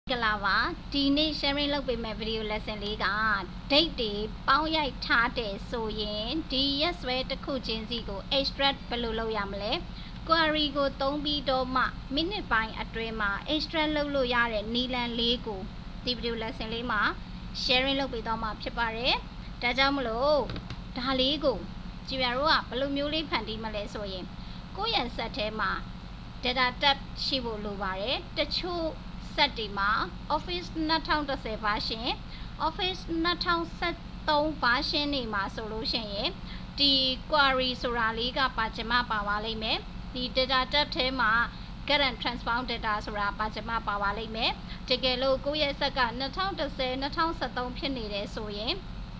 Galava, Dini sharing look with my video lesson liga. Date day, Pao Yai Tate, so yin, D yes way the coaching zigo, extract below yamle, Guari go don't be doma, minute buying a drama, extra lolo yare, Nilan lego. The video lesson lima, sharing look with Doma Pipare, Dajamulo, Daligo, Jivarua, below mule pandy male so yin. Go and satema, Dada tap shivo luvare, the chu. Satima, Office Natang the Sevashin, Office Natang Set Tong Fashion in my solution ye, the Quarry Suraliga Pachama Pawalime, the data tema, current transform data Sura Pachama Pawalime, Tegelo Goyasaka Natang the Se Natang Satong Penide so ye,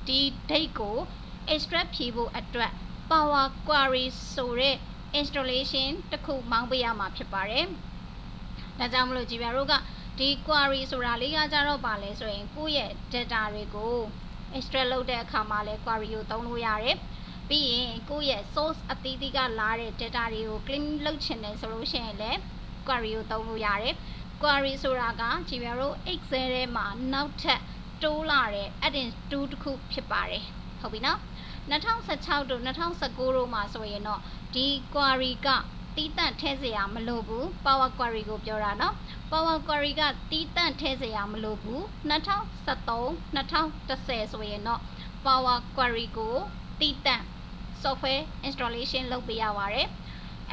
the Teiko, extra people attract Power Quarry Sore installation, the cool Mangbiama Pipare. Najamlo Jivaruga. The quarry Suraliga Jaro Bale, so in Kuye, Dedarigo, extra loaded Kamale, quarry you don't yare, being Kuye, source a Tidiga Lare, Dedario, clean lotion and solution, quarry you don't yare, quarry Suraga, Jivero, exerema, now tap, 2 lare, adding 2 to cook pipare. Hobina? Natang sa chow do Natang sa guru masoyeno, the quarry ga. Titan Tezia Malobu, Power Quarry go Piorano, Power Quarry got Titan Tezia Malobu, Natao Sato, Natao the says we not Power Quarry go, Titan software installation Lobia Ware,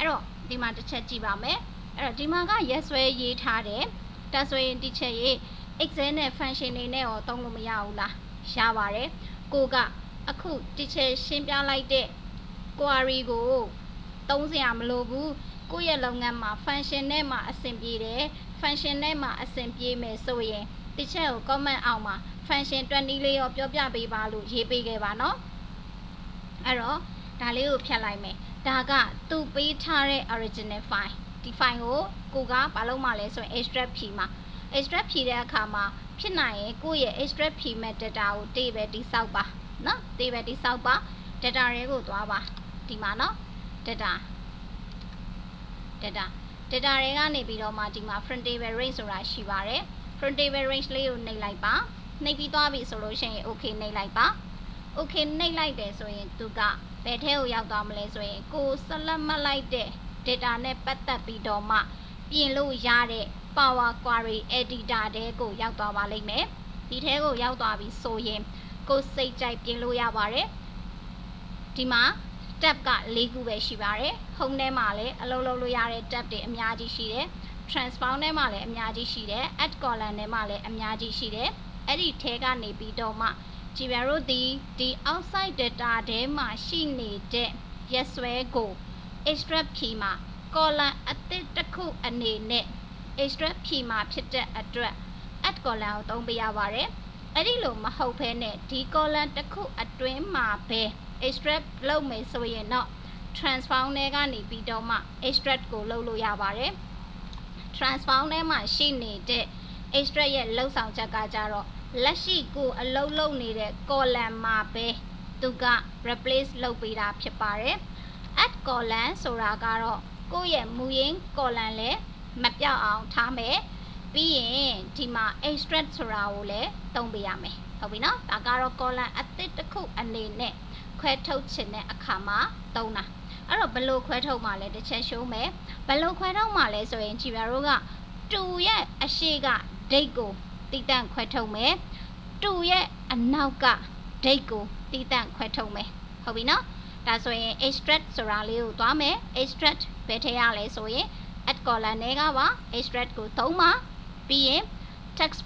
Ero, demand to check Jibame, Ero Dimaga, yes, way ye tade, that's way in teacher ye, exene function in or Tongumiaula, Shavare, Goga, a cool teacher Shimpia like that, Quarry go. 30မလို့ဘူးကိုယ့်ရဲ့လုပ်ငန်းမှာ function နဲ့မှာအဆင်ပြေတယ် function နဲ့မှာအဆင်ပြေမယ်ဆိုရင်ဒီချက်ကို comment အောက်မှာ function 20လေးရောပြောပြပေးပါလို့ရေးပေးခဲ့ပါเนาะအဲ့တော့ဒါလေးကိုဖြတ်လိုက်မယ်ဒါကသူပေးထားတဲ့ original file ဒီ file ကိုကဘာလုပ်မှလဲဆိုရင် extract ဖြီမှာ extract ဖြီတဲ့အခါမှာဖြစ်နိုင်ရင်ကိုယ့်ရဲ့ extract ဖြီမဲ့ data ကိုတေးပဲတိစောက်ပါเนาะတေးပဲတိစောက်ပါ data တွေကိုသွားပါဒီမှာเนาะdata တွေကနေပြီးတော့မှဒီမှာ front table range ဆိုတာရှိပါတယ် front table range လေးကိုနှိပ်လိုက်ပါနှိပ်ပြီးသွားပြီဆိုလို့ရှိရင် okay နှိပ်လိုက်ပါ okay နှိပ်လိုက်တယ်ဆိုရင်သူကဘယ်ထဲကိုရောက်သွားမလဲဆိုရင်ကိုဆက်လက်မှတ်လိုက်တဲ့ data နဲ့ပတ်သက်ပြီးတော့မှပြင်လို့ရတဲ့ power query editor တဲ့ကိုရောက်သွားပါလိမ့်မယ်ဒီထဲကိုရောက်သွားပြီဆိုရင်ကိုစိတ်ကြိုက်ပြင်လို့ရပါတယ်ဒီမှာtab က4ခုပဲရှိပါတယ် home ထဲမှာလည်းအလုပ်လုပ်လို့ရတဲ့ tab တွေအများကြီးရှိတယ် transform ထဲမှာလည်းအများကြီးရှိတယ် add column ထဲမှာလည်းအများကြီးရှိတယ်အဲ့ဒီထဲကနေပြီးတော့မှကြည်ပြတို့ဒီ outside data ထဲမှာရှိနေတဲ့ yes ဆွဲကို extract ဖြီမှာ column အသစ်တစ်ခုအနေနဲ့ extract ဖြီမှာဖြစ်တဲ့အတွက် add column ကိုသုံးပေးရပါတယ်အဲ့ဒီလိုမဟုတ်ဘဲနဲ့ဒီ column တစ်ခုအတွင်းမှာပဲ extract လုပ်မယ်ဆိုရင်တော့ transform ထဲကနေပြီးတော့မှ extract ကိုလုပ်လို့ရပါတယ် transform ထဲမှာရှိနေတဲ့ extract ရဲ့လှုပ်ဆောင်ချက်ကကြတော့လက်ရှိကိုအလုပ်လုပ်နေတဲ့ column မှာပဲသူက replace လုပ်ပေးတာဖြစ်ပါတယ် add column ဆိုတာကတော့ကိုယ့်ရဲ့မူရင်း column လည်းမပြောက်အောင်ထားမယ်ပြီးရင်ဒီမှာ extract ဆိုတာကိုလည်းသုံးပေးရမယ်ဟုတ်ပြီနော်ဒါကတော့ column အသစ်တစ်ခုအနေနဲ့ခွဲထုတ်ချင်တဲ့အခါမှာသုံးတာအဲ့တော့ဘယ်လိုခွဲထုတ်မှာလဲတစ်ချက်ရှုံးမယ်ဘယ်လိုခွဲထုတ်မှာလဲဆိုရင်ကြည်ပြတို့က2ရဲ့အရှိက date ကိုတိတန့်ခွဲထုတ်မယ်2ရဲ့အနောက်က date ကိုတိတန့်ခွဲထုတ်မယ်ဟုတ်ပြီနော်ဒါဆိုရင် extract ဆိုတာလေးကိုသွားမယ် extract ဘယ်ထဲရလဲဆိုရင် add column ထဲကပါ extract ကိုသုံးပါပြီးရင် text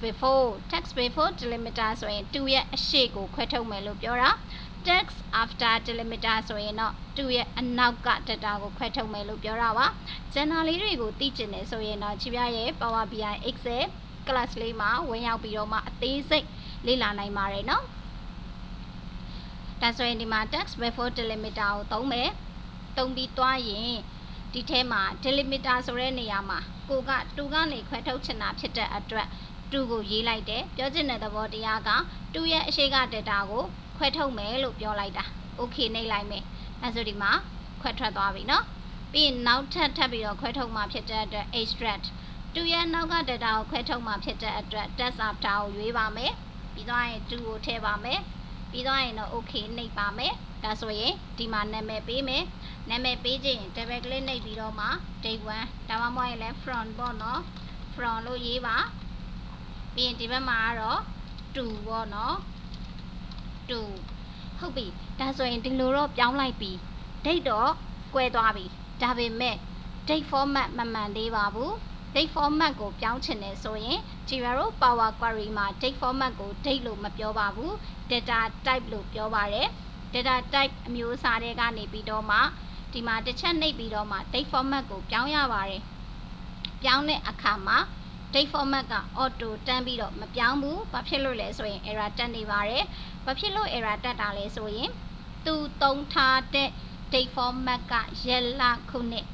before delimiter ဆိုရင်2ရဲ့အရှိကိုခွဲထုတ်မယ်လို့ပြောတာ text after delimiter ဆိုရင်တော့2ရဲ့အနောက်က data ကိုခွဲထုတ်မယ်လို့ပြောတာပါကျန်တာလေးတွေကိုသိကျင်တယ်ဆိုရင်တော့ကြည်ပြရဲ့ Power BI Excel class လေးမှာဝင်ရောက်ပြီးတော့မှအသေးစိတ်လေ့လာနိုင်ပါတယ်เนาะဒါဆိုရင်ဒီမှာ text before delimiter ကိုသုံးမယ်သုံးပြီးသွားရင်ဒီထဲမှာ delimiter ဆိုတဲ့နေရာမှာကိုက2ကနေခွဲထုတ်ချင်တာဖြစ်တဲ့အတွက်2ကိုရေးလိုက်တယ်ပြောချင်တဲ့သဘောတရားက2ရဲ့အရှိက data ကိုခွဲထုတ်မယ်လို့ပြောလိုက်တာ okay နှိပ်လိုက်မယ်အဲဆိုဒီမှာခွဲထွက်သွားပြီเนาะပြီးရင်နောက်ထပ်ပြီးတော့ခွဲထုတ်မှာဖြစ်တဲ့အတွက် extract 2ရဲ့နောက်က data ကိုခွဲထုတ်မှာဖြစ်တဲ့အတွက် test after ကိုရွေးပါမယ်ပြီးတော့ရင်2ကိုထည့်ပါမယ်ပြီးတော့ရင်တော့ okay နှိပ်ပါမယ်ဒါဆိုရင်ဒီမှာနာမည်ပေးမယ်နာမည်ပေးခြင်း double click နှိပ်ပြီးတော့မှ date 1ဒါမှမဟုတ်ရင်လည်း from ပေါ့နော် from လို့ရေးပါပြီးရင်ဒီဘက်မှာကတော့2ပေါ့နော်2ဟုတ်ပြီဒါဆိုရင်ဒီလိုတော့ပြောင်းလိုက်ပြီ date တော့ကွဲသွားပြီဒါပေမဲ့ date format မမှန်သေးပါဘူး date format ကိုပြောင်းချင်တယ်ဆိုရင်ဒီမှာတော့ Power Query မှာ date format ကို date လို့မပြောပါဘူး data type လို့ပြောပါတယ် data type အမျိုးအစားတွေကနေပြီးတော့မှဒီမှာတစ်ချက်နှိပ်ပြီးတော့မှ date format ကိုပြောင်းရပါတယ်ပြောင်းတဲ့အခါမှာ date format က auto တန်းပြီးတော့မပြောင်းဘူးဘာဖြစ်လို့လဲဆိုရင် error တက်နေပါတယ်ဘာဖြစ်လို့ error တက်တာလဲဆိုရင်သူသုံးထားတဲ့ date format ကရက်လခုနှစ်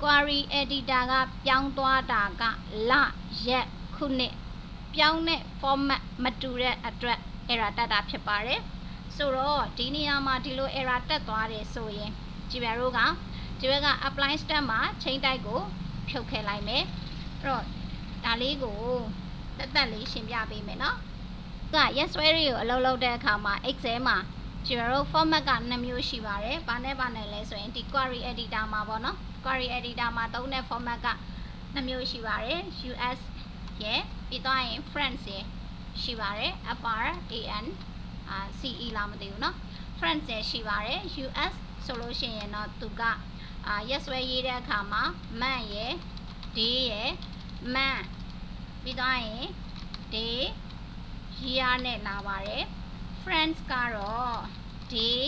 query editor ကပြောင်းသွားတာကလရက်ခုနှစ်ပြောင်းတဲ့ format မတူတဲ့အတွက် error တက်တာဖြစ်ပါတယ်ဆိုတော့ဒီနေရာမှာဒီလို error တက်သွားတယ်ဆိုရင်ဒီဘက် apply step မှာ chain type ကိုဖြုတ်ခဲ့လိုက်မယ်အဲ့တော့ဒါလေးကိုတက်လေးရှင်းပြပေးမယ်နော်သူက yes query ကိုအလုပ်လုပ်တဲ့အခါမှာ excel မှာကျွန်တော်တို့ format က2မျိုးရှိပါတယ်ဘာနဲ့လဲဆိုရင်ဒီ query editor မှာပေါ့နော် query editor မှာသုံးတဲ့ format က2မျိုးရှိပါတယ် US ရယ်ပြီးတော့ရင် France ရယ်ရှိပါတယ် FRAN CE လာမသိဘူးเนาะ France ရယ်ရှိပါတယ် US ဆိုလို့ရှိရင်တော့သူကyes ဆွဲရေးတဲ့အခါမှာ man ရယ် day ရယ် man ပြီးတော့ရင် day year နဲ့လာပါတယ် France ကတော့ day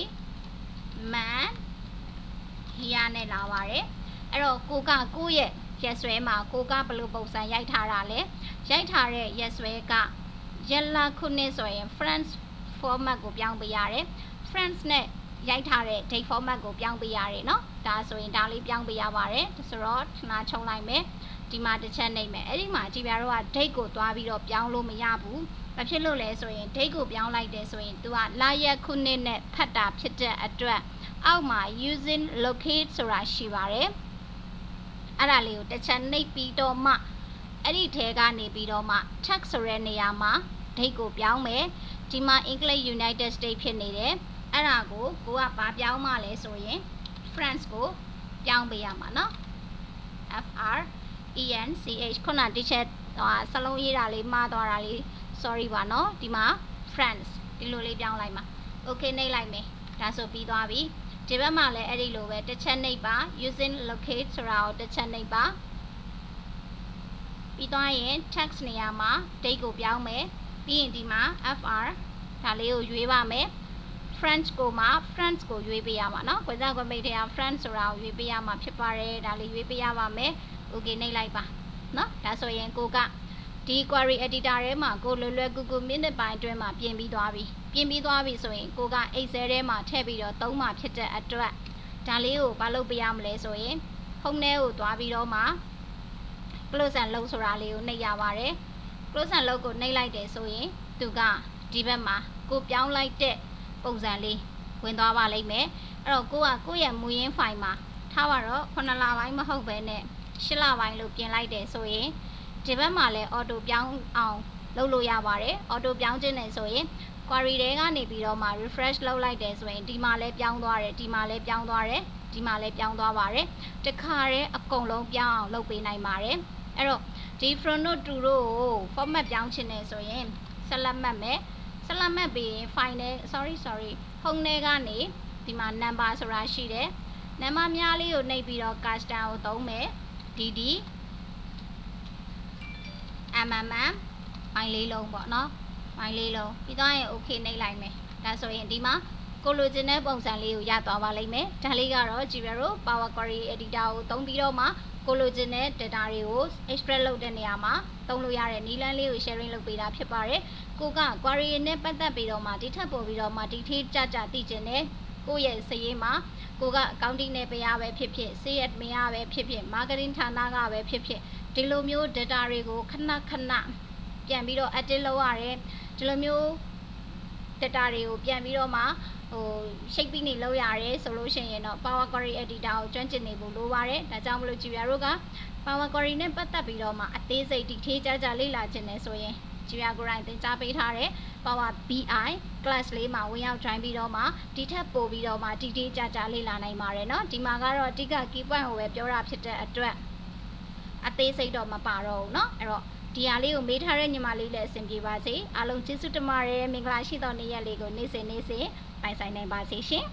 man year နဲ့လာပါတယ်အဲ့တော့ကိုရဲ့ရက်ဆွဲမှာကိုကဘယ်လိုပုံစံရိုက်ထားတာလဲရိုက်ထားတဲ့ရက်ဆွဲကရက်လခုနှစ်ဆိုရင် France format ကိုပြောင်းပေးရတယ် France နဲ့ရိုက်ထားတဲ့ date format ကိုပြောင်းပေးရတယ်เนาะဒါဆိုရင်ဒါလေးပြောင်းပေးရပါတယ်ဆိုတော့ခဏချုံလိုက်မယ်ဒီမှာတစ်ချက်နှိပ်မယ်အဲ့ဒီမှာကြည်ပြတော့က date ကိုသွားပြီးတော့ပြောင်းလို့မရဘူးဘာဖြစ်လို့လဲဆိုရင် date ကိုပြောင်းလိုက်တယ်ဆိုရင် तू ကလရက်ခုနှစ်နဲ့ဖတ်တာဖြစ်တဲ့အတွက်အောက်မှာ using locate ဆိုတာရှိပါတယ်အဲ့ဒါလေးကိုတစ်ချက်နှိပ်ပြီးတော့မှအဲ့ဒီထဲကနေပြီးတော့မှ text ဆိုတဲ့နေရာမှာ date ကိုပြောင်းမယ်ဒီမှာ English United States ဖြစ်နေတယ်အဲ့ဒါကိုကဘာပြောင်းမှလဲဆိုရင် France ကိုပြောင်းပေးရမှာเนาะ FRENCH ခုနတစ်ချက်စလုံးရေးတာလေးမှားသွားတာလေး sorry ပါเนาะဒီမှာ France ဒီလိုလေးပြောင်းလိုက်မှာ okay နှိပ်လိုက်မယ်ဒါဆိုပြီးသွားပြီဒီဘက်မှာလည်းအဲ့ဒီလိုပဲတစ်ချက်နှိပ်ပါ using locate ဆိုတာကိုတစ်ချက်နှိပ်ပါပြီးသွားရင် text နေရာမှာ date ကိုပြောင်းမယ်ပြီးရင်ဒီမှာ FR ဒါလေးကိုရွေးပါမယ် French ကိုမှ France ကိုရွေးပေးရမှာเนาะကွယ်စားကွယ်မိတ်ထဲက France ဆိုတာကိုရွေးပေးရမှာဖြစ်ပါတယ်ဒါလေးရွေးပေးရပါမယ် okay နှိပ်လိုက်ပါเนาะဒါဆိုရင်ကိုကဒီ query editor ထဲမှာကိုလွယ်ကူကူမိနစ်ပိုင်းအတွင်းမှာပြင်ပြီးသွားပြီဆိုရင်ကိုက Excel ထဲမှာထည့်ပြီးတော့သုံးမှာဖြစ်တဲ့အတွက်ဒါလေးကိုဘာလုပ်ပေးရမလဲဆိုရင် home ထဲကိုသွားပြီးတော့မှ close and load ဆိုတာလေးကိုနှိပ်ရပါတယ် close and load ကိုနှိပ်လိုက်တယ်ဆိုရင်သူကဒီဘက်မှာကိုပြောင်းလိုက်တဲ့ပုံစံလေးဝင်သွားပါလိမ့်မယ်အဲ့တော့ကိုရဲ့မူရင်း file မှာထားပါတော့9လပိုင်းမဟုတ်ဘဲနဲ့10လပိုင်းလို့ပြင်လိုက်တယ်ဆိုရင်ဒီဘက်မှာလည်း auto ပြောင်းအောင်လုပ်လို့ရပါတယ် auto ပြောင်းခြင်းနဲ့ဆိုရင် query တွေကနေပြီးတော့မှ refresh လုပ်လိုက်တယ်ဆိုရင်ဒီမှာလည်းပြောင်းသွားတယ်ဒီမှာလည်းပြောင်းသွားတယ်ဒီမှာလည်းပြောင်းသွားပါတယ်တခါတည်းအကုန်လုံးပြောင်းအောင်လုပ်ပေးနိုင်ပါတယ်အဲ့တော့ဒီ from တို့ to တို့ကို format ပြောင်းခြင်းနဲ့ဆိုရင်ဆက်လက်မှတ်မယ်ဆက်လက်မှတ်ပြီးရင် file နဲ့ sorry home ထဲကနေဒီမှာ number ဆိုတာရှိတယ် number များလေးကိုနှိပ်ပြီးတော့ custom ကိုသုံးမယ် ddမိုင်းလေးလုံးပေါ့နော်မိုင်းလေးလုံးပြီးတော့ရင် okay နှိပ်လိုက်မယ်ဒါဆိုရင်ဒီမှာကိုလိုချင်တဲ့ပုံစံလေးကိုရသွားပါလိမ့်မယ်ဒါလေးကတော့ Gmail Power Query Editor ကိုသုံးပြီးတော့မှကိုလိုချင်တဲ့ data တွေကို extract လုပ်တဲ့နေရာမှာသုံးလို့ရတဲ့နည်းလမ်းလေးကို sharing လုပ်ပေးတာဖြစ်ပါတယ်ကိုက query နဲ့ပတ်သက်ပြီးတော့မှဒီထက်ပိုပြီးတော့မှဒီထိကြသိချင်တယ်ကိုရဲ့စရေးမှာကိုက accounting နဲ့ပေးရပဲဖြစ်ဖြစ် sales admin ရပဲဖြစ်ဖြစ် marketing ဌာနကပဲဖြစ်ဖြစ်ဒီလိုမျိုး data တွေကိုခဏပြန်ပြီးတော့ edit လုပ်ရတယ်ဒီလိုမျိုး data တွေကိုပြန်ပြီးတော့မှshape ပြီးနေလုပ်ရတယ်ဆိုလို့ရှိရင်တော့ Power Query Editor ကိုကျွမ်းကျင်နေဖို့လိုပါတယ်ဒါကြောင့်မလို့ကြည်ပြတို့က power query နဲ့ပတ်သက်ပြီးတော့မှအသေးစိတ် detail ကြလေ့လာခြင်းနဲ့ဆိုရင်ကြည်ရကိုယ်တိုင်သင်ကြားပေးထားတဲ့ Power BI class လေးမှာဝင်ရောက် join ပြီးတော့မှဒီထက်ပိုပြီးတော့မှ detail ကြလေ့လာနိုင်ပါတယ်เนาะဒီမှာကတော့အဓိက key point ကိုပဲပြောတာဖြစ်တဲ့အတွက်အသေးစိတ်တော့မပါတော့ဘူးเนาะအဲ့တော့ဒီဟာလေးကိုမေးထားတဲ့ညီမလေးလည်းအဆင်ပြေပါစေအားလုံးကျေးဇူးတင်ပါတယ်မင်္ဂလာရှိသောနေ့ရက်လေးကိုနေ့စဉ်ပိုင်ဆိုင်နိုင်ပါစေရှင်